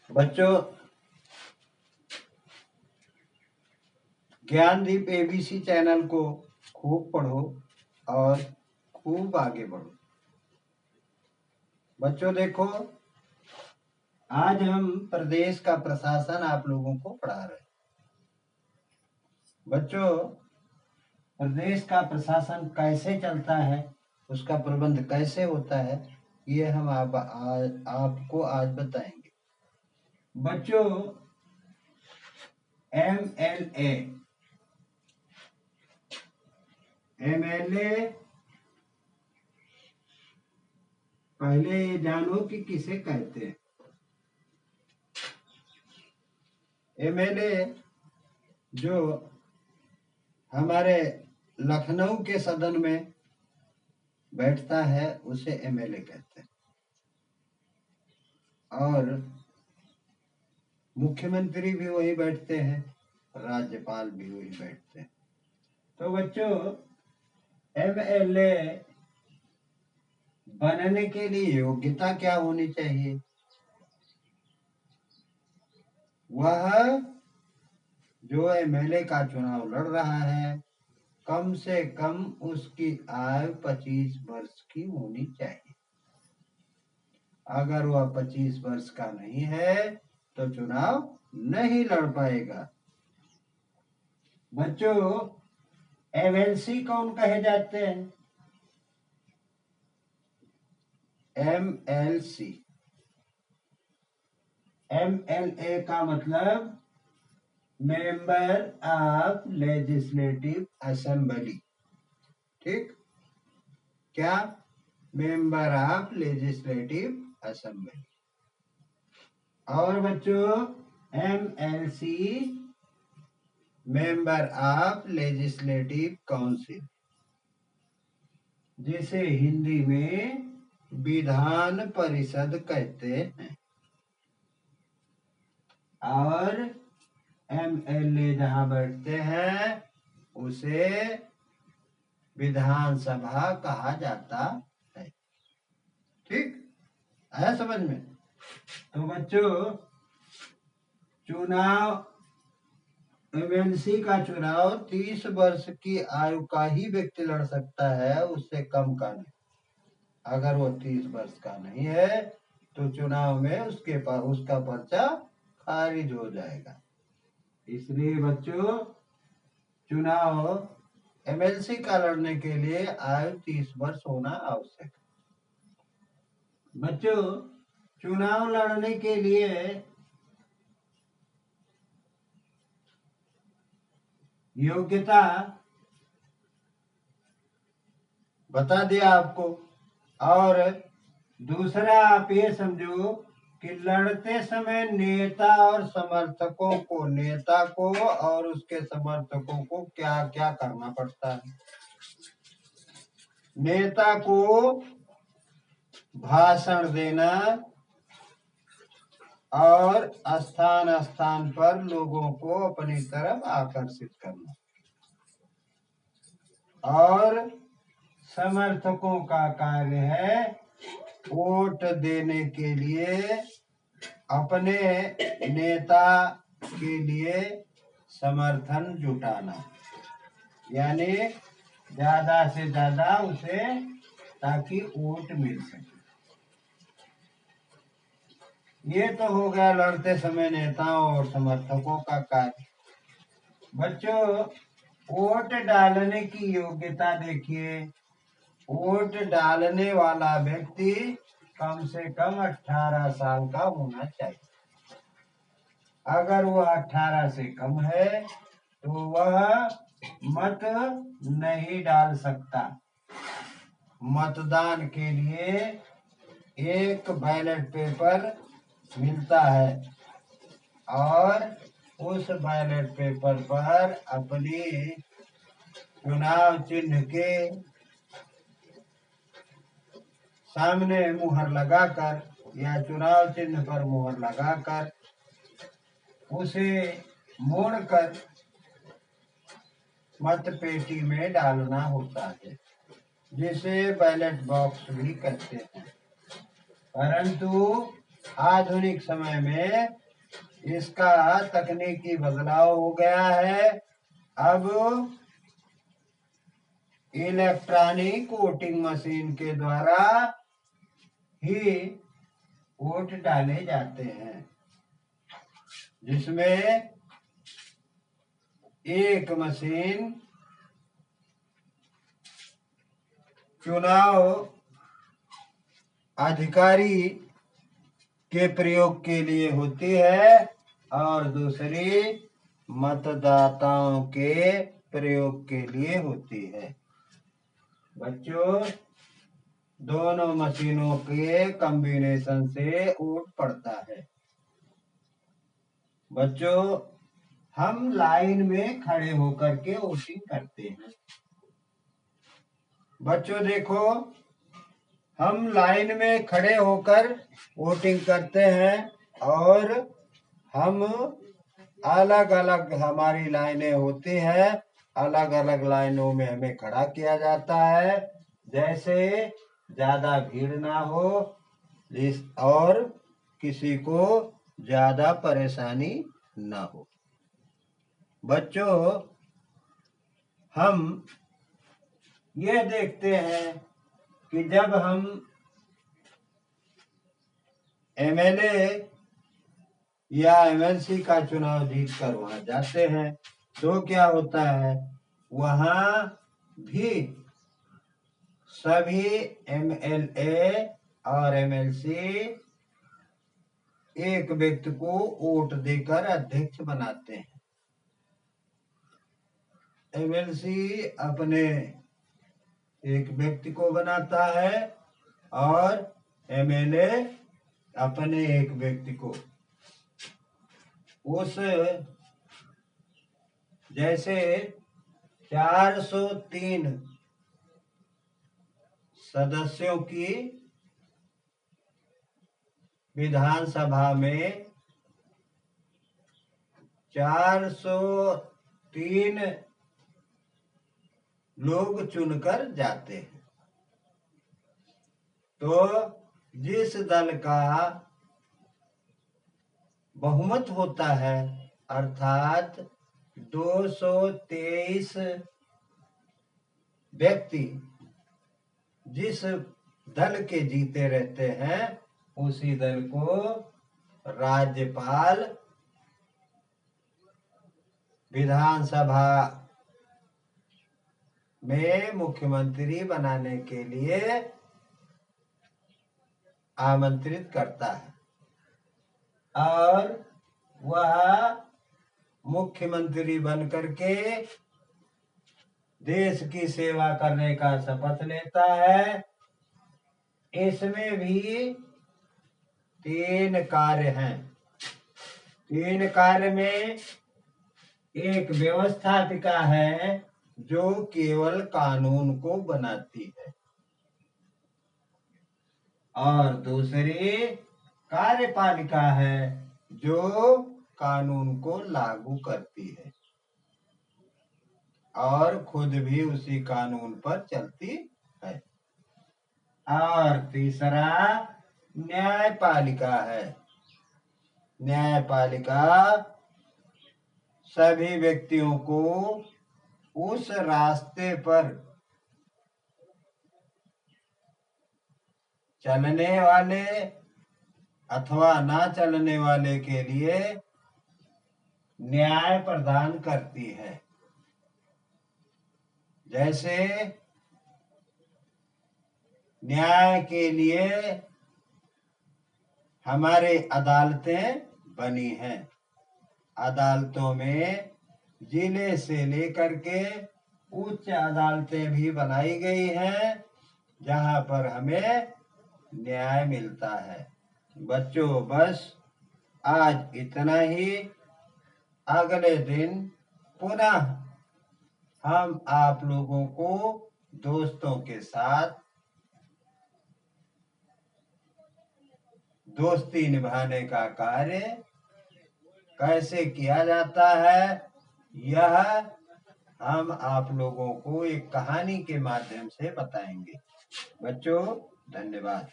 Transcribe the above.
बच्चों, Gyandeep ABC channel को खूब पढ़ो और खूब आगे बढ़ो। बच्चों देखो, आज हम प्रदेश का प्रशासन आप लोगों को पढ़ा रहे हैं। बच्चों, प्रदेश का प्रशासन कैसे चलता है, उसका प्रबंध कैसे होता है, ये हम आपको आज बताएंगे। बच्चों, एमएलए पहले ये जानो कि किसे कहते हैं। एमएलए जो हमारे लखनऊ के सदन में बैठता है उसे एमएलए कहते हैं, और मुख्यमंत्री भी वही बैठते हैं, राज्यपाल भी वही बैठते हैं। तो बच्चों, एमएलए बनने के लिए योग्यता क्या होनी चाहिए? वह जो एमएलए का चुनाव लड़ रहा है, कम से कम उसकी आयु 25 वर्ष की होनी चाहिए। अगर वह 25 वर्ष का नहीं है तो चुनाव नहीं लड़ पाएगा। बच्चों, एमएलसी कौन कहे जाते हैं? एमएलसी, एमएलए का मतलब मेंबर ऑफ लेजिस्लेटिव असेंबली। ठीक, क्या? Member of legislative assembly. और बच्चों, MLC member of legislative council, जिसे हिंदी में विधान परिषद कहते हैं। और एमएलए जहां बैठते हैं उसे विधानसभा कहा जाता है। ठीक है समझ में? तो बच्चों, चुनाव, एमएलसी का चुनाव 30 वर्ष की आयु का ही व्यक्ति लड़ सकता है, उससे कम का नहीं। अगर वो 30 वर्ष का नहीं है तो चुनाव में उसका पर्चा खारिज हो जाएगा। इसलिए बच्चों, चुनाव एमएलसी का लड़ने के लिए आयु 30 वर्ष होना आवश्यक है। बच्चों, चुनाव लड़ने के लिए योग्यता बता दिया आपको। और दूसरा आप ये समझो कि लड़ते समय नेता और समर्थकों को, नेता को और उसके समर्थकों को क्या क्या करना पड़ता है। नेता को भाषण देना और स्थान स्थान पर लोगों को अपनी तरफ आकर्षित करना, और समर्थकों का कार्य है वोट देने के लिए अपने नेता के लिए समर्थन जुटाना, यानी ज्यादा से ज्यादा उसे, ताकि वोट मिल सके। ये तो हो गया लड़ते समय नेताओं और समर्थकों का कार्य। बच्चों, वोट डालने की योग्यता देखिए। वोट डालने वाला व्यक्ति कम से कम 18 साल का होना चाहिए। अगर वह 18 से कम है तो वह मत नहीं डाल सकता। मतदान के लिए एक बैलेट पेपर मिलता है और उस बैलेट पेपर पर अपनी चुनाव चिन्ह के सामने मुहर लगाकर या चुनाव चिन्ह पर मुहर लगाकर उसे मोड़कर मत पेटी में डालना होता है, जिसे बैलेट बॉक्स भी कहते हैं। परंतु आधुनिक समय में इसका तकनीकी बदलाव हो गया है। अब इलेक्ट्रॉनिक वोटिंग मशीन के द्वारा ही वोट डाले जाते हैं, जिसमें एक मशीन चुनाव अधिकारी के प्रयोग के लिए होती है और दूसरी मतदाताओं के प्रयोग के लिए होती है। बच्चों, दोनों मशीनों के कॉम्बिनेशन से वोट पड़ता है। बच्चों, हम लाइन में खड़े होकर के वोटिंग करते हैं। बच्चों देखो, हम लाइन में खड़े होकर वोटिंग करते हैं और हम अलग अलग हमारी लाइनें होती हैं। अलग अलग लाइनों में हमें खड़ा किया जाता है, जैसे ज्यादा भीड़ ना हो और किसी को ज्यादा परेशानी ना हो। बच्चों, हम ये देखते हैं कि जब हम एमएलए या एमएलसी का चुनाव जीत कर वहां जाते हैं तो क्या होता है, वहां भी सभी एमएलए और एमएलसी एक व्यक्ति को वोट देकर अध्यक्ष बनाते हैं। एमएलसी अपने एक व्यक्ति को बनाता है और एमएलए अपने एक व्यक्ति को। उस जैसे 403 सदस्यों की विधानसभा में 403 लोग चुनकर जाते हैं। तो जिस दल का बहुमत होता है, अर्थात 223 व्यक्ति जिस दल के जीते रहते हैं, उसी दल को राज्यपाल विधानसभा में मुख्यमंत्री बनाने के लिए आमंत्रित करता है और वह मुख्यमंत्री बनकर के देश की सेवा करने का शपथ लेता है। इसमें भी 3 कार्य हैं। 3 कार्य में एक व्यवस्थापिका है जो केवल कानून को बनाती है और दूसरी कार्यपालिका है जो कानून को लागू करती है और खुद भी उसी कानून पर चलती है। और तीसरा न्यायपालिका है। न्यायपालिका सभी व्यक्तियों को उस रास्ते पर चलने वाले अथवा ना चलने वाले के लिए न्याय प्रदान करती है। जैसे न्याय के लिए हमारे अदालतें बनी हैं। अदालतों में जिले से लेकर के उच्च अदालतें भी बनाई गई हैं, जहां पर हमें न्याय मिलता है। बच्चों, बस आज इतना ही। अगले दिन पुनः हम आप लोगों को दोस्तों के साथ दोस्ती निभाने का कार्य कैसे किया जाता है, यह हम आप लोगों को एक कहानी के माध्यम से बताएंगे। बच्चों, धन्यवाद।